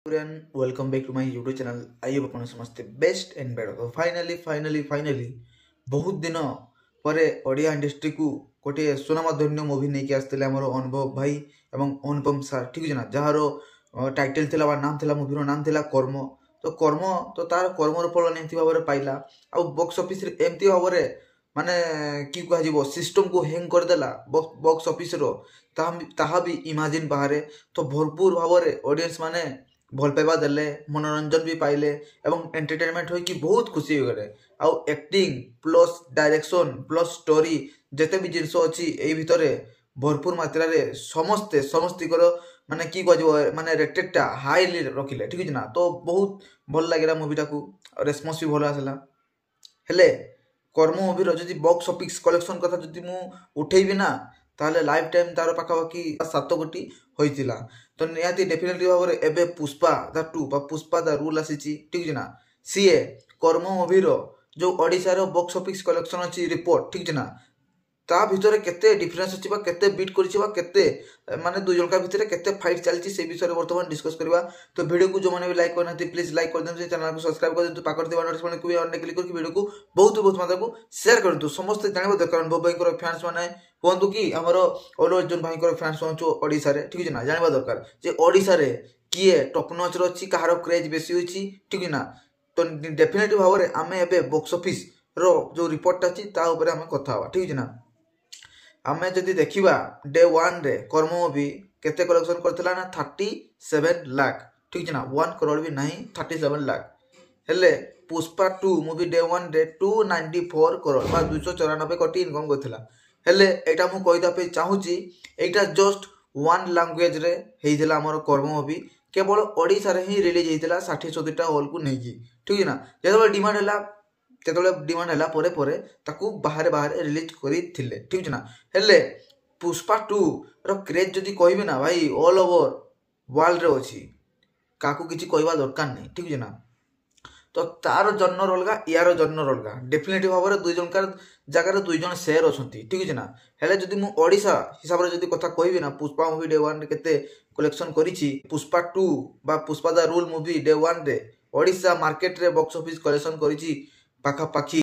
Welcome back to my YouTube channel. I hope अपन समस्ते best and better. तो finally बहुत दिन पर ओडिया इंडस्ट्री को गोटे सुनामधन्य मुवी नहीं आसते अनुभव भाई एवं अनुपम सार, ठीक है ना, जार टाइटल थिला नाम थिला मूवीर नाम थिला कर्म। तो तार कर्मर फल निहती भाव पाइला आ बॉक्स ऑफिस एमती भाव माने कि कह सिस्टम को हैंग करदेला बॉक्स ऑफिस ताहा भी इमेजिन बाहर। तो भरपूर भाव ऑडियंस माने भल पाइबा देले, मनोरंजन भी पाइले एवं एंटरटेनमेंट होई कि बहुत खुशी हो गए। आउ acting plus direction plus story जिते भी जिनस अच्छी यही भितर भरपूर मात्रा रे समस्ते माने कि कह माने रेटेडटा हाईली रखिले, ठीक है ना। तो बहुत भल लगे मूवीटा को, रेस्पन्स भी भल आसला। हेले कर्म मूवीर जदि बॉक्स ऑफिस कलेक्शन कथा जदि मु उठेबी ना ताहले लाइफ टाइम तार पाखापाखि 7 कोटी होइतिला। तो निहाती डेफिनेटली भाव में एबे पुष्पा द 2 बा पुष्पा द रूल आसी, ठीक है ना। सीए कर्म मूवीर जो ओडिशा बॉक्स ऑफिस कलेक्शन अच्छी रिपोर्ट, ठीक है ना, ता भितर केते डिफरेंस अछि बा केते बीट करछि बा केते माने दुई जनका भितर केते फाइट चलछि से विषय वर्तमान डिस्कस करबा। तो वीडियो को जो माने भी लाइक करनाथि प्लीज लाइक कर देन, चैनल को सब्सक्राइब कर देन, पाकर दिवा नोटिफिकेशन को भी ऑन क्लिक करके वीडियो को बहुत मात्रा को शेयर कर दो। समस्त जानबो दरकार अनुभव भाई को फैंस माने कोंतु कि हमरो अल्लू अर्जुन भाई को फैंस होचो ओडिसा रे, ठीक है ना। जानबा दरकार जे ओडिसा रे किए टॉप नॉच रो अछि कहारो क्रेज बेसी होछि, ठीक है ना। तो डेफिनेटली भाव में आमे एबे बॉक्स ऑफिस रो जो रिपोर्ट अछि ता ऊपर आमे कथा हवा, ठीक है ना। आमे जदि देखिबा डे 1 रे कर्म मूवी केते कलेक्शन करथिला ना 37 लाख, ठीक है ना। 1 करोड़ भी नहीं, 37 लाख। हेले पुष्पा 2 मूवी डे 1 रे 294 करोड़ बा 294 कोटी इनकम करथिला। हेले एटा मु कहिदा पे चाहूची एटा जस्ट 1 लैंग्वेज रे हेइथिला हमर कर्म मूवी, केवल ओडिसा रे ही रिलीज हेइथिला 60-70 टा हॉल को नहीं की, ठीक है ना। जेतबे डिमांड हैला परे ताकू बाहर रिलीज करिथिले, ठीक है ना। हेले पुष्पा 2 रो क्रेज जदि कहबे ना भाई ऑल ओवर वर्ल्ड रे अछि, काकू किछि कहबा दरकार नहीं, ठीक है ना। तो तार जन्नर अलगा यार जन्नर अलगा, डेफिनेटली भाव में दुई जनकार जगह दुई जन शेयर अछंती, ठीक है ना। हेले जदि मु ओडिसा हिसाब रे जदि कथा कहबी ना पुष्पा मूवी डे 1 रे केते कलेक्शन करिछि, पुष्पा 2 बा Pushpa the rule movie day 1 रे ओडिसा मार्केट रे बॉक्स ऑफिस कलेक्शन करिछि पाखा पाखी